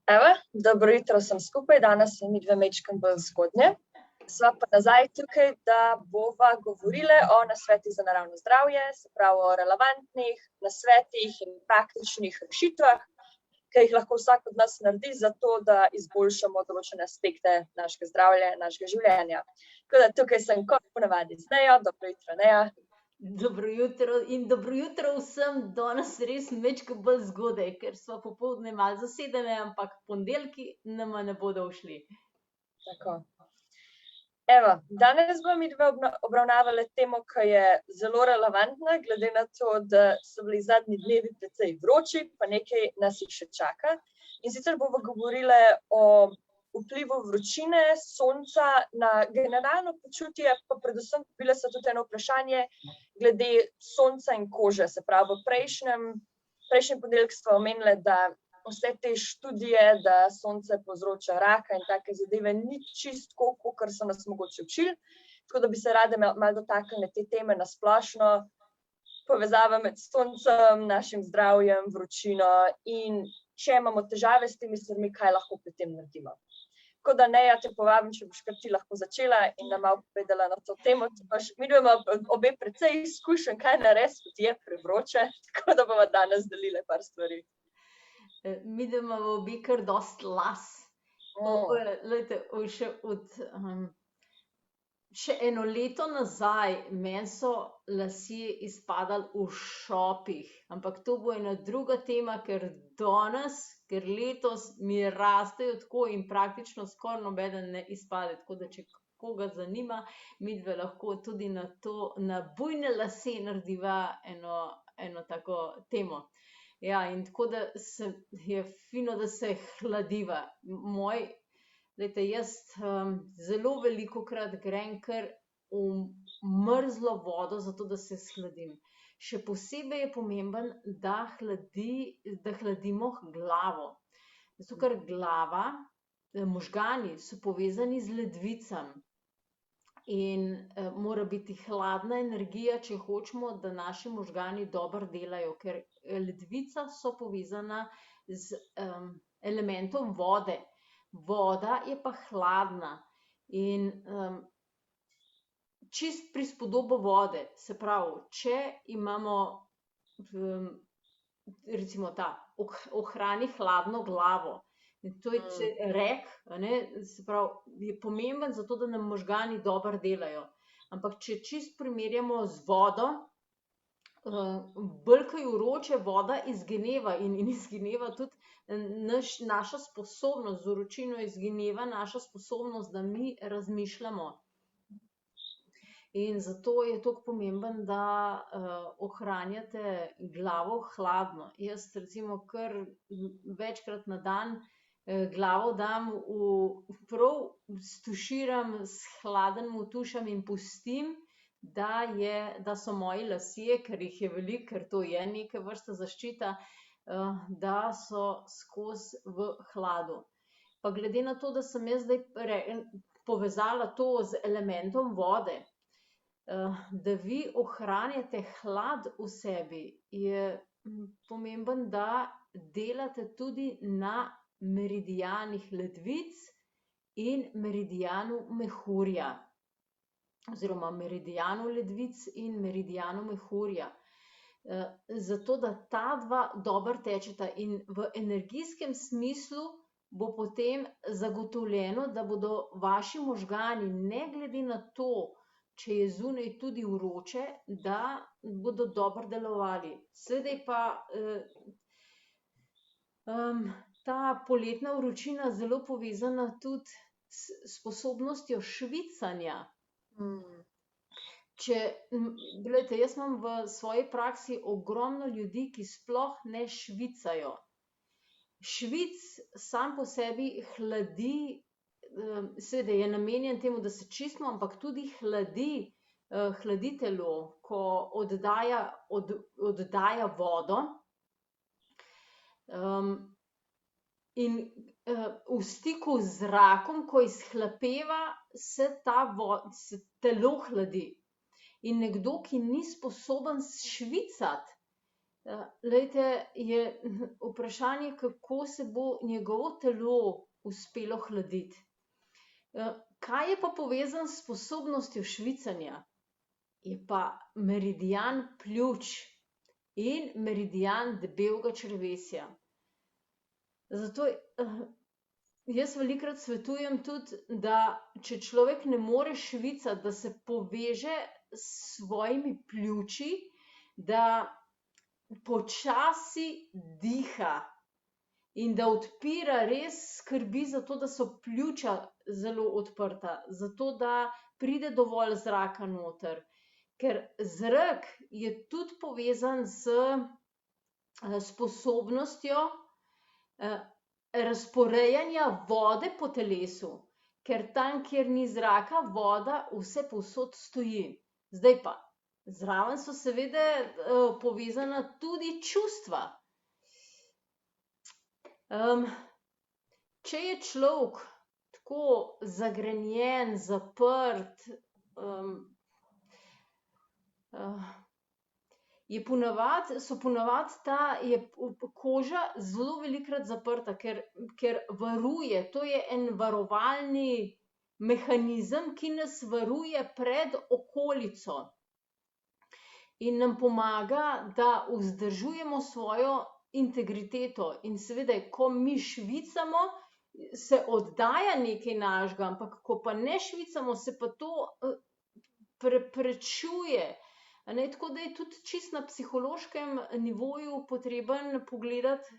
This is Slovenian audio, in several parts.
Evo, dobro jutro sem skupaj, danes se midve mečkam bolj zgodnje. Sva pa nazaj tukaj, da bova govorile o nasvetih za naravno zdravje, se pravi o relevantnih nasvetih in praktičnih rešitvah, ki jih lahko vsak od nas naredi za to, da izboljšamo določene aspekte našega zdravja, našega življenja. Tako da tukaj sem kot ponavadi z Nejo. Dobro jutro, Neja. Dobro jutro vsem, danes res majčkeno bolj zgodaj, ker sva popoldne malo zasedene, ampak ponedeljki nama ne bodo ušli. Tako. Evo, danes bomo midve obravnavali temo, ki je zelo relevantna, glede na to, da so bili zadnji dnevi precej vroči, pa nekaj nas jih še čaka. In sicer bomo govorile o vplivu vročine, sonca na generalno počutje, pa predvsem bile so tudi eno vprašanje glede sonca in kože. Se pravi, v prejšnjem ponedeljku smo omenili, da vse te študije, da sonce povzroča raka in take zadeve, ni čisto, kakor so nas mogoče učili. Tako da bi se rade malo dotaknili te teme na splošno, povezava med soncem, našim zdravjem, vročino in če imamo težave s temi stvarmi, kaj lahko pri tem naredimo. Tako da Neja, te povabim, če boš kar ti lahko začela in nam malo povedala na to temo. Mi imamo obe precej izkušenj, kaj narediti, kot je prevroče, tako da bomo danes delile par stvari. Mi imamo obe kar dosti las. Glejte, še eno leto nazaj meni so lasje izpadali v šopih, ampak to bo ena druga tema, ker letos mi rastejo tako in praktično skoraj nobeden ne izpade, tako da če koga zanima, midve lahko tudi na bujne lase narediva eno tako temo. Ja, in tako da je fino, da se hladiva. Glejte, jaz zelo velikokrat grem kar v mrzlo vodo, zato da se shladim. Še posebej je pomemben, da hladimo glavo. Zato ker glava, možgani so povezani z ledvicami in mora biti hladna energija, če hočemo, da naši možgani dobro delajo, ker ledvica so povezana z elementom vode. Voda je pa hladna in čist prispodobo vode, se pravi, če imamo recimo ohrani hladno glavo, in to je rek, se pravi, je pomemben zato, da nam možgani dobro delajo. Ampak če čist primerjamo z vodo, bolj ko je vroče, voda izgineva in izgineva tudi naša sposobnost, z vročino izgineva naša sposobnost, da mi razmišljamo. In zato je toliko pomemben, da ohranjate glavo hladno. Jaz recimo kar večkrat na dan glavo dam prav stuširam s hladnim tušem in pustim, da so moji lasje, ker jih je veliko, ker to je neke vrste zaščita, da so skozi v hladu. Pa glede na to, da sem jaz zdaj povezala to z elementom vode, da vi ohranjate hlad v sebi, je pomemben, da delate tudi na meridijanih ledvic in meridijanu mehurja. Oziroma meridijanu ledvic in meridijanu mehurja. Zato, da ta dva dobro tečeta in v energijskem smislu bo potem zagotovljeno, da bodo vaši možgani, ne glede na to, če je zunaj tudi vroče, da bodo dobro delovali. Sedaj pa ta poletna vročina zelo povezana tudi s sposobnostjo švicanja. Glejte, jaz imam v svoji praksi ogromno ljudi, ki sploh ne švicajo. Švic sam po sebi hladi, seveda je namenjen temu, da se čistimo, ampak tudi hladi telo, ko oddaja vodo. In v stiku z zrakom, ko izhlapeva, se telo hladi. In nekdo, ki ni sposoben švicati, Glejte, je vprašanje, kako se bo njegovo telo uspelo hladiti. Kaj je pa povezano s sposobnostjo švicanja? Je pa meridian pljuč in meridian debelega črevesja. Zato jaz velikokrat svetujem tudi, da če človek ne more švicati, da se poveže s svojimi pljuči, da počasi diha in da odpira, res skrbi za to, da so pljuča zelo odprta, zato da pride dovolj zraka noter. Ker zrak je tudi povezan s sposobnostjo razporejanja vode po telesu, ker tam, kjer ni zraka, voda vsepovsod stoji. Zdaj pa, zraven so seveda povezana tudi čustva. Če je človek tako zagrenjen, zaprt, je koža zelo velikokrat zaprta, ker varuje, to je en varovalni mehanizem, ki nas varuje pred okolico in nam pomaga, da vzdržujemo svojo integriteto. In seveda, ko mi švicamo, se oddaja nekaj našega, ampak ko pa ne švicamo, se pa to preprečuje. Tako da je tudi čisto na psihološkem nivoju potreben pogledati,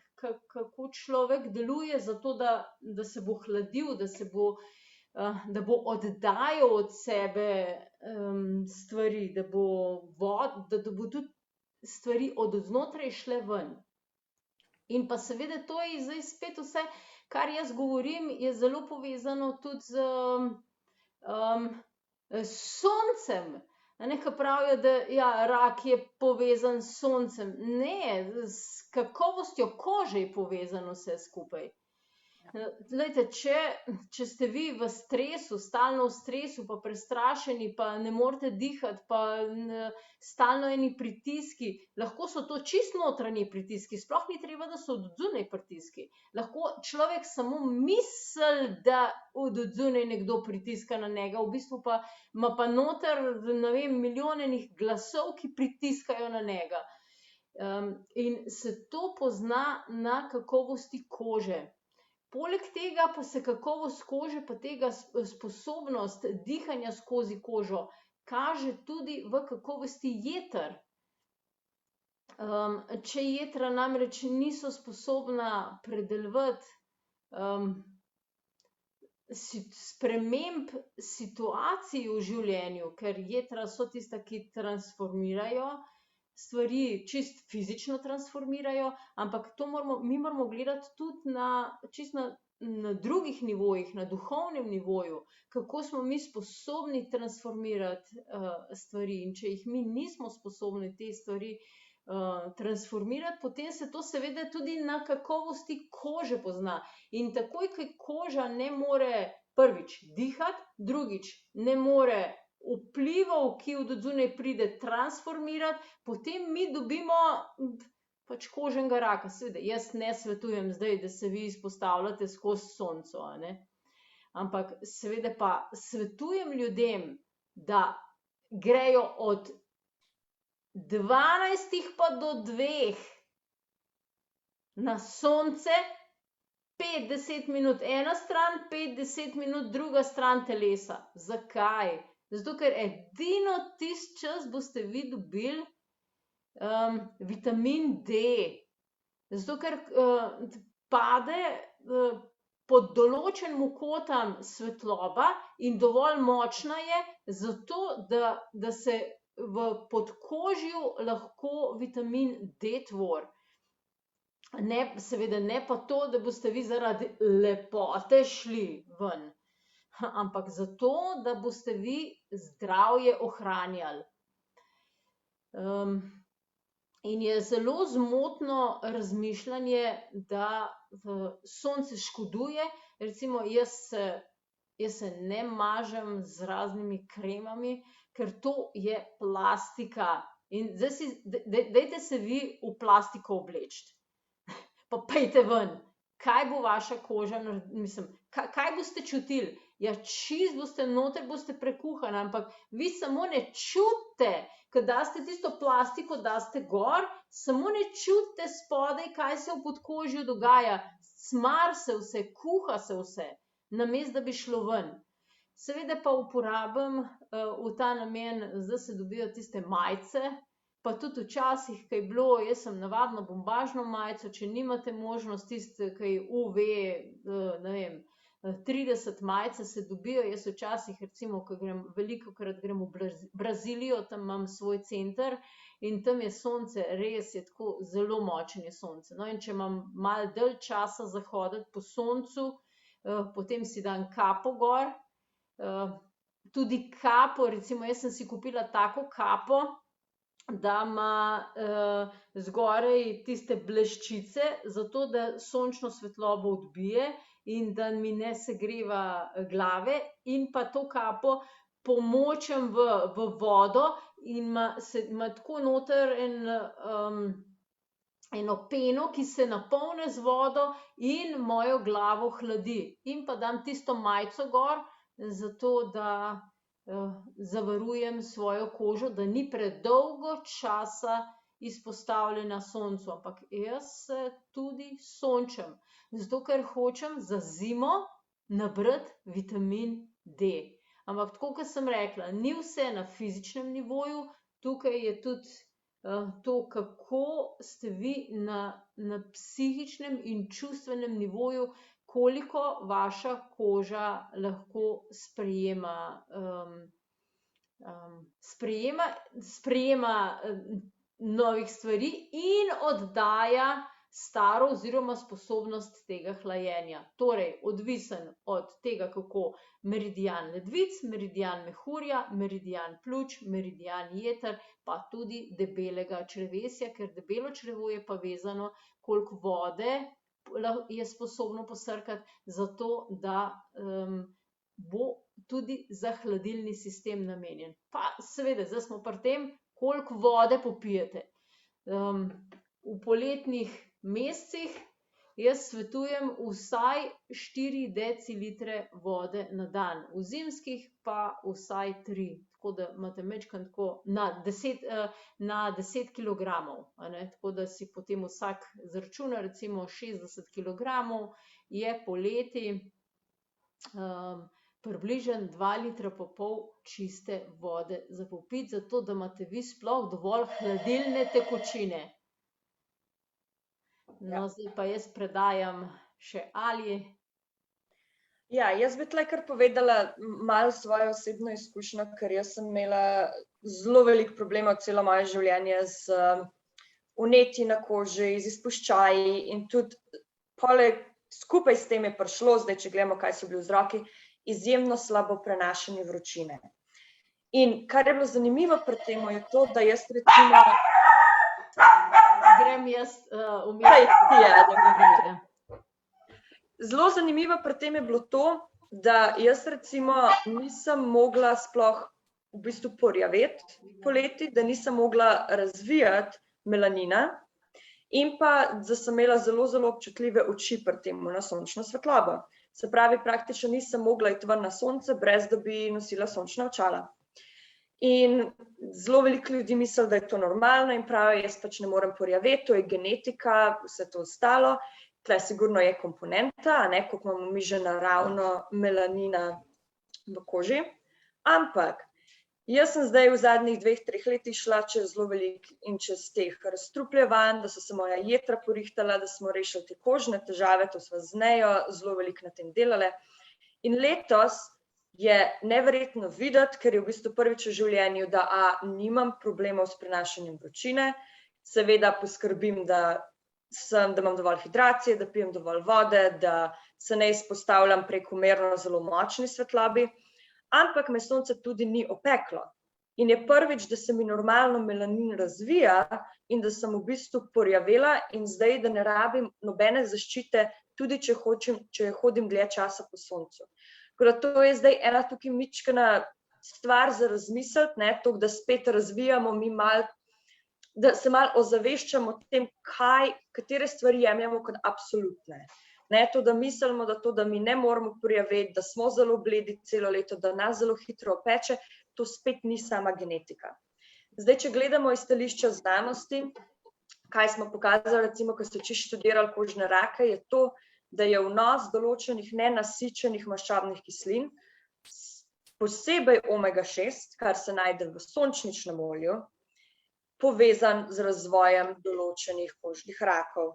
kako človek deluje, zato da se bo hladil, da bo oddajal od sebe stvari, da bo tudi stvari od znotraj šle ven. In pa seveda to je zdaj spet vse, kar jaz govorim, je zelo povezano tudi s soncem. Ko pravijo, da ja, rak je povezan s soncem. Ne, s kakovostjo kože je povezano vse skupaj. Glejte, če ste vi v stresu, stalno v stresu, pa prestrašeni, pa ne morete dihati, pa stalno eni pritiski, lahko so to čisto notranji pritiski, sploh ni treba, da so od zunaj pritiski. Lahko človek samo misli, da od zunaj nekdo pritiska na njega, v bistvu pa ima pa noter, ne vem, milijon enih glasov, ki pritiskajo na njega. In se to pozna na kakovosti kože. Poleg tega pa se kakovost kože, pa tega sposobnost dihanja skozi kožo kaže tudi v kakovosti jeter. Če jetra namreč niso sposobna predelovati sprememb situacij v življenju, ker jetra so tista, ki transformirajo stvari, čist fizično transformirajo, ampak mi moramo gledati tudi na drugih nivojih, na duhovnem nivoju, kako smo mi sposobni transformirati stvari. In če jih mi nismo sposobni te stvari transformirati, potem se to seveda tudi na kakovosti kože pozna. In takoj, ko koža ne more prvič dihati, drugič ne more vplivov, ki od zunaj pride, transformirati, potem mi dobimo pač koženega raka. Seveda, jaz ne svetujem zdaj, da se vi izpostavljate skozi sonco, ampak seveda pa svetujem ljudem, da grejo od 12 pa do 2 na sonce, 5-10 minut ena stran, 5-10 minut druga stran telesa. Zakaj? Zato, ker edino tisti čas boste vi dobili vitamin D. Zato, ker pade pod določenim kotom svetloba in dovolj močna je, zato da se v podkožju lahko vitamin D tvori. Seveda ne pa to, da boste vi zaradi lepote šli ven, ampak zato, da boste vi zdravje ohranjali. In je zelo zmotno razmišljanje, da sonce škoduje. Recimo, jaz se ne mažem z raznimi kremami, ker to je plastika. In zdaj dajte se vi v plastiko obleči, pa pejte ven. Kaj bo vaša koža, mislim, kaj boste čutili? Ja, čisto boste noter, boste prekuhani, ampak vi samo ne čutite, ko daste tisto plastiko, daste gor, samo ne čutite spodaj, kaj se v podkožju dogaja. Smar se vse, kuha se vse, namesto da bi šlo ven. Seveda pa uporabim v ta namen, zdaj se dobijo tiste majice, pa tudi včasih, kaj je bilo, jaz sem navadno bombažno majico, če nimate možnost tiste, kaj UV, ne vem, 30 majice se dobijo, jaz včasih recimo, ko velikokrat grem v Brazilijo, tam imam svoj center in tam je sonce, res je tako zelo močno je sonce. No, in če imam malo dalj časa za hoditi po soncu, potem si dam kapo gor, tudi kapo, recimo jaz sem si kupila tako kapo, da ima zgoraj tiste bleščice, zato da sončno svetlobo odbije in da mi ne segreva glave, in pa to kapo pomočim v vodo in ima tako noter eno peno, ki se napolni z vodo in mojo glavo hladi. In pa dam tisto majico gor, zato da zavarujem svojo kožo, da ni predolgo časa izpostavljena soncu, ampak jaz se tudi sončem, zato ker hočem za zimo nabrati vitamin D. Ampak tako, kot sem rekla, ni vse na fizičnem nivoju, tukaj je tudi to, kako ste vi na psihičnem in čustvenem nivoju, koliko vaša koža lahko sprejema novih stvari in oddaja staro oziroma sposobnost tega hlajenja. Torej, odvisen od tega, kako meridian ledvic, meridian mehurja, meridian pljuč, meridian jeter, pa tudi debelega črevesja, ker debelo črevo je pa vezano, koliko vode je sposobno posrkati, zato da bo tudi za hladilni sistem namenjen. Pa seveda, zdaj smo pri tem, koliko vode popijete. V poletnih mesecih jaz svetujem vsaj 4 decilitre vode na dan, v zimskih pa vsaj 3, tako da imate majčkeno tako na 10 kilogramov, tako da si potem vsak izračuna, recimo 60 kilogramov je poleti približno 2,5 litra čiste vode za popiti, zato da imate vi sploh dovolj hladilne tekočine. No, zdaj pa jaz predajam še Ali. Ja, jaz bi tle kar povedala malo svojo osebno izkušnjo, ker jaz sem imela zelo veliko problemov celo moje življenje z vnetji na koži, z izpuščaji in tudi poleg skupaj s tem je prišlo, zdaj če gledamo, kaj so bili vzroki, izjemno slabo prenašanje vročine. In kar je bilo zanimivo pri tem, je to, da jaz recimo... Grem jaz Zelo zanimivo pri tem je bilo to, da jaz recimo nisem mogla sploh v bistvu porjaveti poleti, da nisem mogla razvijati melanina in pa da sem imela zelo, zelo občutljive oči pri tem na sončno svetlobo. Se pravi, praktično nisem mogla iti ven na sonce, brez da bi nosila sončna očala. In zelo veliko ljudi misli, da je to normalno in pravi, jaz pač ne morem porjaveti, to je genetika, vse to ostalo. Tle sigurno je komponenta, koliko imamo mi že naravno melanina v koži. Ampak jaz sem zdaj v zadnjih 2-3 letih šla čez zelo veliko in čez teh razstrupljevanj, da so se moja jetra porihtala, da smo rešili te kožne težave, to sva z Nejo zelo veliko na tem delale. In letos je neverjetno videti, ker je v bistvu prvič v življenju, da nimam problemov s prenašanjem vročine, seveda poskrbim, da imam dovolj hidracije, da pijem dovolj vode, da se ne izpostavljam prekomerno zelo močni svetlobi, ampak me sonce tudi ni opeklo. In je prvič, da se mi normalno melanin razvija in da sem v bistvu porjavela in zdaj, da ne rabim nobene zaščite, tudi če hodim dlje časa po soncu. To je zdaj ena tukaj mičkena stvar za razmisliti, da spet razvijamo mi malo da se malo ozaveščamo o tem, katere stvari jemljamo kot absolutne. Ne to, da mislimo, da mi ne moramo prijaviti, da smo zelo bledi celo leto, da nas zelo hitro opeče, to spet ni sama genetika. Zdaj, če gledamo iz stališča znanosti, kaj smo pokazali, recimo, ko ste čisto študirali kožne rake, je to, da je vnos določenih nenasičenih maščobnih kislin, posebej omega-6, kar se najde v sončničnem olju, povezan z razvojem določenih kožnih rakov.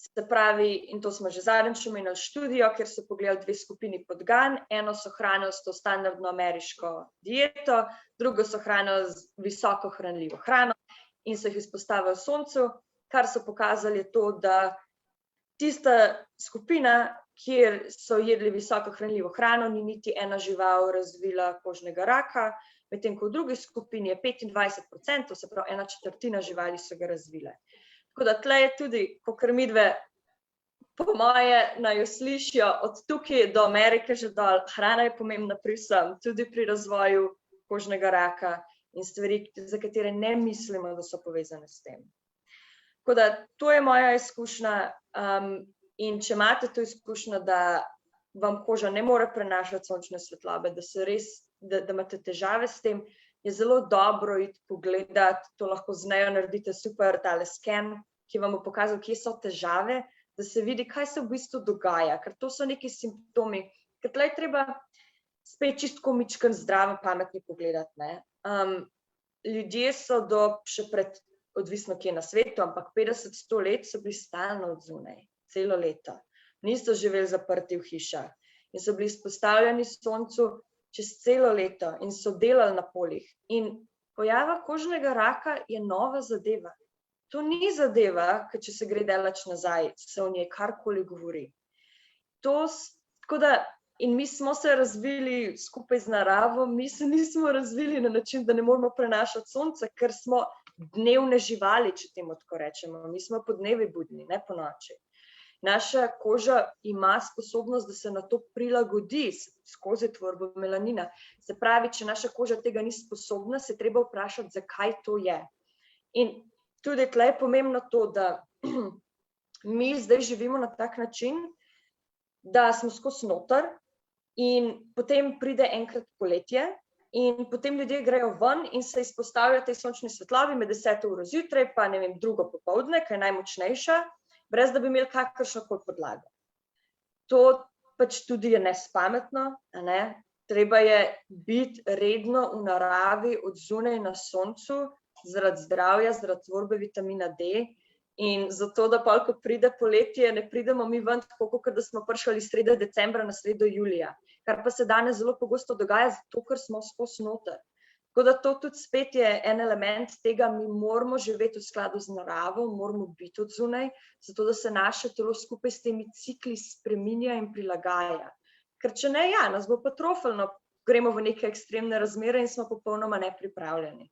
Se pravi, in to smo že zadnjič omenili študijo, kjer so pogledali 2 skupini podgan, eno so hranili s to standardno ameriško dieto, drugo so hranili z visoko hranljivo hrano in so jih izpostavili soncu, kar so pokazali je to, da tista skupina, kjer so jedli visoko hranljivo hrano, ni niti ena žival razvila kožnega raka, medtem ko v drugi skupini je 25%, se pravi 1/4 živali so ga razvile. Tako da tle je tudi, kakor midve, po moje, naj jo slišijo od tukaj do Amerike že dol, hrana je pomembna pri vsem, tudi pri razvoju kožnega raka in stvari, za katere ne mislimo, da so povezane s tem. Tako da to je moja izkušnja in če imate to izkušnjo, da vam koža ne more prenašati sončne svetlobe, da imate težave s tem, je zelo dobro iti pogledati, to lahko z nejo naredite super tale sken, ki vam bo pokazal, kje so težave, da se vidi, kaj se v bistvu dogaja, ker to so neki simptomi, ker tle je treba spet čistko mičken zdravo pametni pogledati, ne. Ljudje so še pred, odvisno kje na svetu, ampak 50-100 let so bili stalno od zunaj, celo leto. Niso živeli zaprti v hišah in so bili izpostavljeni soncu čez celo leto in so delali na poljih. In pojava kožnega raka je nova zadeva. To ni zadeva, ker če se gre daleč nazaj, se o njej karkoli govori. Tako da, in mi smo se razvili skupaj z naravo, mi se nismo razvili na način, da ne moramo prenašati sonca, ker smo dnevne živali, če temu tako rečemo. Mi smo po dnevi budni, ne po noči. Naša koža ima sposobnost, da se na to prilagodi skozi tvorbo melanina. Se pravi, če naša koža tega ni sposobna, se treba vprašati, zakaj to je. In tudi tle je pomembno to, da mi zdaj živimo na tak način, da smo skozi noter in potem pride enkrat poletje in potem ljudje grejo ven in se izpostavljajo tej sončni svetlobi med 10 uro zjutraj, pa ne vem, 2 popoldne, ki je najmočnejša, brez da bi imeli kakršnokoli podlago. To pač tudi je nespametno, a ne? Treba je biti redno v naravi od zunaj na soncu, zaradi zdravja, zaradi tvorbe vitamina D in zato, da pa, ko pride poletje, ne pridemo mi ven tako, kot da smo prišli sredi decembra na sredo julija, kar pa se danes zelo pogosto dogaja, zato ker smo skozi noter. Tako da to tudi spet je en element tega, mi moramo živeti v skladu z naravo, moramo biti od zunaj, zato da se naše telo skupaj s temi cikli spreminja in prilagaja. Ker če ne, ja, nas bo pa trofilno, gremo v neke ekstremne razmere in smo popolnoma nepripravljeni.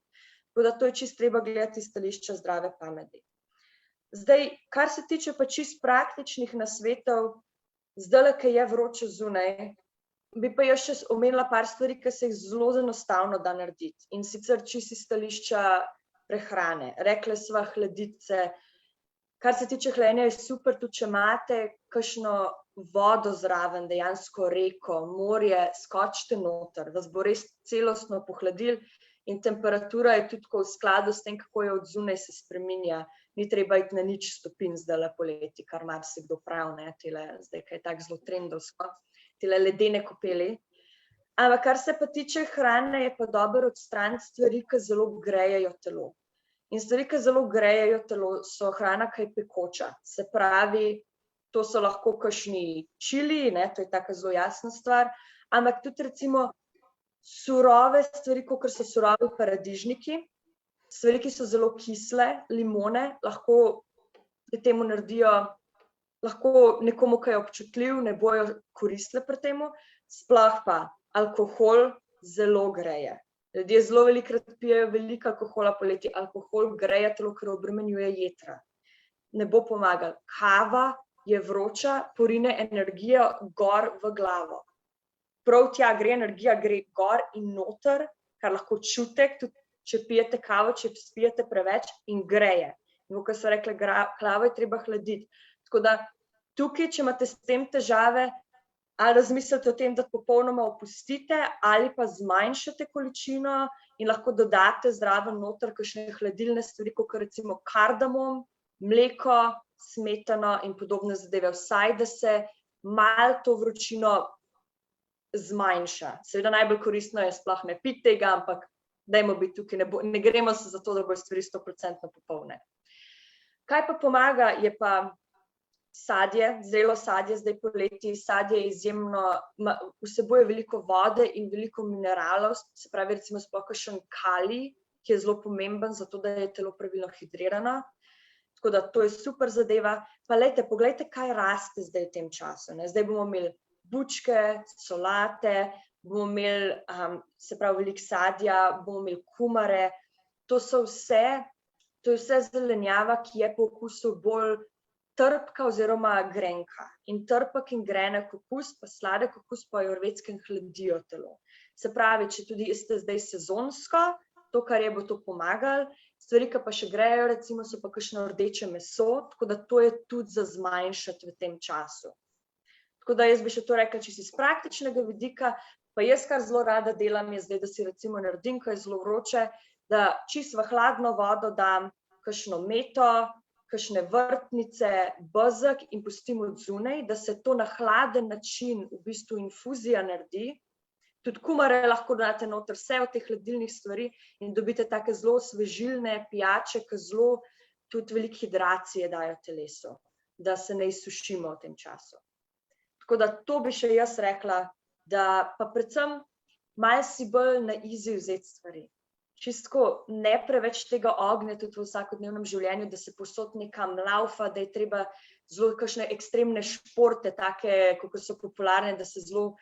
Tako da to je čisto treba gledati iz stališča zdrave pameti. Zdaj, kar se tiče pa čisto praktičnih nasvetov, zdajle, ki je vroče zunaj, bi pa jaz še omenila par stvari, ki se jih zelo enostavno da narediti. In sicer čisto iz stališča prehrane. Rekle sva hladice. Kar se tiče hlajenja, je super, tudi če imate kakšno vodo zraven, dejansko reko, morje, skočite noter, vas bo res celostno pohladil in temperatura je tudi v skladu s tem, kako je od zunaj se spreminja. Ni treba iti na 0 stopinj zdajle poleti, kar marsikdo pravi, ne, zdaj, kaj je tako zelo trendovsko. Tele ledene kopeli. Ampak kar se pa tiče hrane, je pa dobro odstraniti stvari, ki zelo grejejo telo. In stvari, ki zelo grejejo telo, so hrana, ki je pekoča. Se pravi, to so lahko kakšni čili, ne, to je taka zelo jasna stvar, ampak tudi recimo surove stvari, kakor so surovi paradižniki, stvari, ki so zelo kisle, limone, lahko pri temu naredijo, lahko nekomu, ki je občutljiv, ne bojo koristile pri temu, sploh pa alkohol zelo greje. Ljudje zelo velikokrat pijejo veliko alkohola poleti, alkohol greje telo, ker obremenjuje jetra. Ne bo pomagal. Kava je vroča, porine energijo gor v glavo. Prav tja gre energija, gre gor in noter, kar lahko čutek, tudi če pijete kavo, če spijete preveč in greje. In kot so rekli, glavo je treba hladiti. Tako da tukaj, če imate s tem težave, ali razmislite o tem, da popolnoma opustite, ali pa zmanjšate količino in lahko dodate zraven noter kakšne hladilne stvari, kot recimo kardamom, mleko, smetano in podobne zadeve. Vsaj, da se malo to vročino zmanjša. Seveda najbolj koristno je sploh ne piti tega, ampak dajmo biti tukaj, ne gremo se za to, da bojo stvari 100% popolne. Kaj pa pomaga, je pa sadje, zrelo sadje, zdaj poleti. Sadje izjemno vsebuje veliko vode in veliko mineralov, se pravi recimo sploh kakšen kalij, ki je zelo pomemben za to, da je telo pravilno hidrirano. Tako da to je super zadeva. Pa poglejte, kaj raste zdaj v tem času. Zdaj bomo imeli bučke, solate, bomo imeli, se pravi, veliko sadja, bomo imeli kumare. To je vse zelenjava, ki je po okusu bolj trpka oziroma grenka. In trpek in grenek okus, pa sladek okus po ajurvedskem hladijo telo. Se pravi, če tudi ste zdaj sezonsko, to, kar je, bo to pomagalo. Stvari, ki pa še grejo, recimo, so pa kakšno rdeče meso, tako da to je tudi za zmanjšati v tem času. Tako da jaz bi še to rekla, če si z praktičnega vidika, pa jaz kar zelo rada delam, je zdaj, da si recimo naredim, ko je zelo vroče, da čisto v hladno vodo dam kakšno meto, kakšne vrtnice, bezeg in pustim od zunaj, da se to na hladen način v bistvu infuzija naredi. Tudi kumare lahko date noter, vse od teh hladilnih stvari in dobite take zelo osvežilne pijače, ki zelo tudi veliko hidracije dajo telesu, da se ne izsušimo v tem času. Tako da to bi še jaz rekla, da pa predvsem malo si bolj na easy vzeti stvari. Čistko ne preveč tega ognja tudi v vsakodnevnem življenju, da se povsod nekam laufa, da je treba zelo kakšne ekstremne športe, take, kako so popularne, da se zelo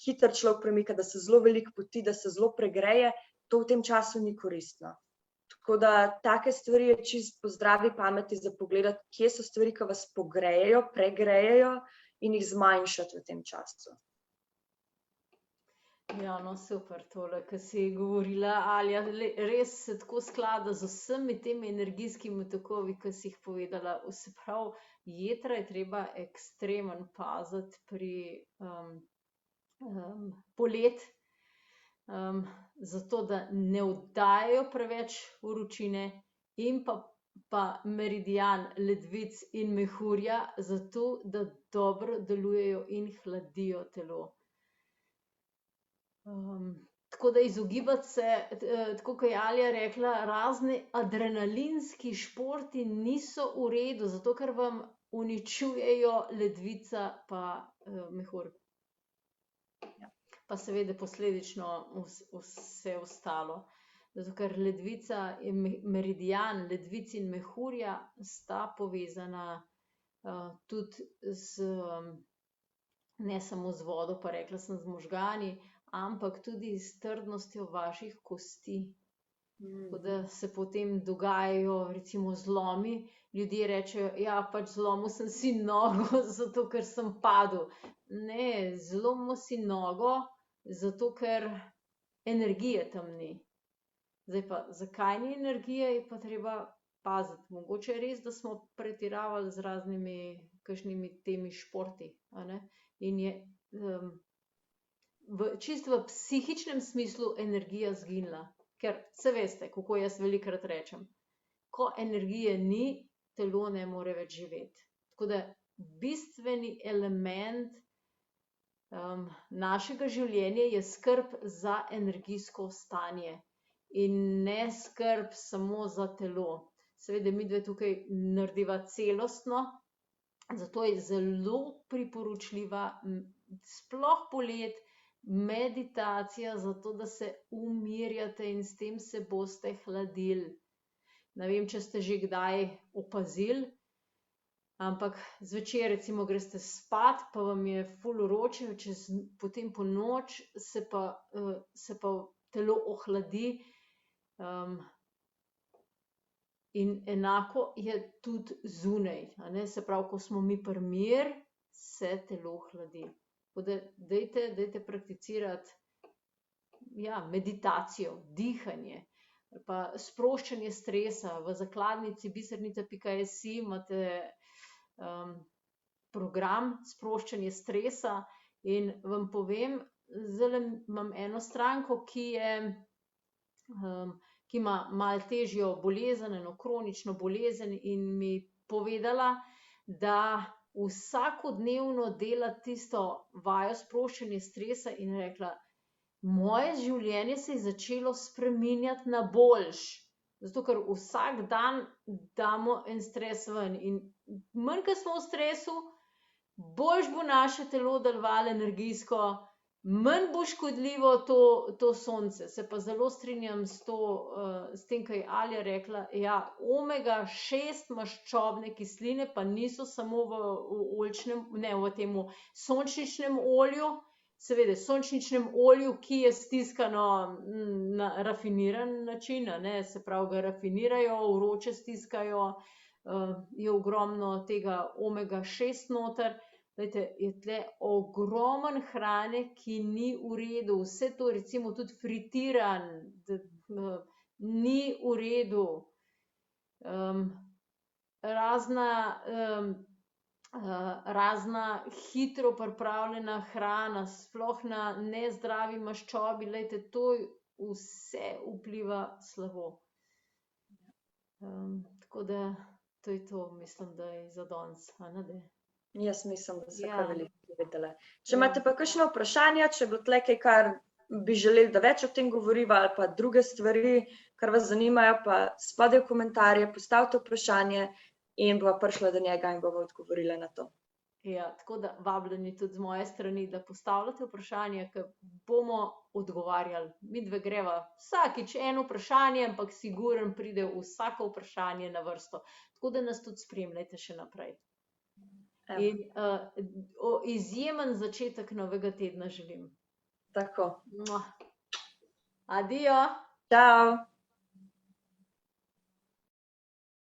hitro človek premika, da se zelo veliko poti, da se zelo pregreje, to v tem času ni koristno. Tako da take stvari je čisto po zdravi pameti za pogledati, kje so stvari, ki vas pogrejejo, pregrejejo in jih zmanjšati v tem času. Ja, no super tole, ki si govorila, Alja, res se tako sklada z vsemi temi energijskimi tokovi, ki si jih povedala. Se pravi, jetra je treba ekstremen paziti pri polet, zato da ne oddajajo preveč vročine in pa meridian ledvic in mehurja, zato da dobro delujejo in hladijo telo. Tako da izogibati se, tako kot je Alja rekla, razni adrenalinski športi niso v redu, zato ker vam uničujejo ledvica pa mehur. Pa seveda posledično vse ostalo. Zato ker ledvica in meridian, ledvic in mehurja sta povezana tudi ne samo z vodo, pa rekla sem z možgani, ampak tudi s trdnostjo vaših kosti. Tako da se potem dogajajo recimo zlomi, ljudje rečejo, ja, pač zlomil sem si nogo, zato ker sem padel. Ne, zlomil si nogo, zato ker energije tam ni. Zdaj pa, zakaj ni energije, je pa treba paziti. Mogoče je res, da smo pretiravali z raznimi kakšnimi temi športi, a ne? In je čisto v psihičnem smislu energija izginila. Ker se veste, kako jaz velikokrat rečem, ko energije ni, telo ne more več živeti. Tako da bistveni element našega življenja je skrb za energijsko stanje in ne skrb samo za telo. Seveda midve tukaj narediva celostno, zato je zelo priporočljiva, sploh poleti, meditacija, zato da se umirjate in s tem se boste hladili. Ne vem, če ste že kdaj opazili, ampak zvečer recimo greste spat, pa vam je ful vroče, potem po noč se pa telo ohladi. In enako je tudi zunaj, a ne, se pravi, ko smo mi pri miru, se telo hladi. Tako da dajte prakticirati meditacijo, dihanje. pa sproščanje stresa. V zakladnici bisernica.si imate program sproščanje stresa in vam povem, zdaj imam eno stranko, ki ima malo težjo bolezen, eno kronično bolezen in mi povedala, da vsakodnevno dela tisto vajo sproščanje stresa in rekla, moje življenje se je začelo spreminjati na boljše. Zato, ker vsak dan damo en stres ven in manj, ko smo v stresu, boljš bo naše telo delovalo energijsko, manj bo škodljivo to sonce. Se pa zelo strinjam s tem, kar je Alja rekla, ja, omega-6 maščobne kisline pa niso samo v temu sončničnem olju, seveda sončničnem olju, ki je stiskano na rafiniran način, se pravi, ga rafinirajo, vroče stiskajo, je ogromno tega omega-6 noter. Glejte, je tle ogromen hrane, ki ni v redu, vse to recimo tudi fritiran, ni v redu. Razna hitro pripravljena hrana, sploh na nezdravi maščobi, glejte, to vse vpliva slabo. Tako da to je to, mislim, da je za danes, a ne da? Jaz mislim, da se Ja. kar veliko povedala. Če imate pa kakšno vprašanje, če je bilo tle kaj, kar bi želeli, da več o tem govoriva, ali pa druge stvari, kar vas zanimajo, pa spodaj v komentarje, postavite vprašanje in bova prišla do njega in bova odgovorila na to. Ja, tako da vabljeni tudi z moje strani, da postavljate vprašanje, ki bomo odgovarjali. Midve greva vsakič eno vprašanje, ampak sigurno pride vsako vprašanje na vrsto. Tako da nas tudi spremljajte še naprej. Evo, In izjemen začetek novega tedna želim. tako. Adijo! Čau!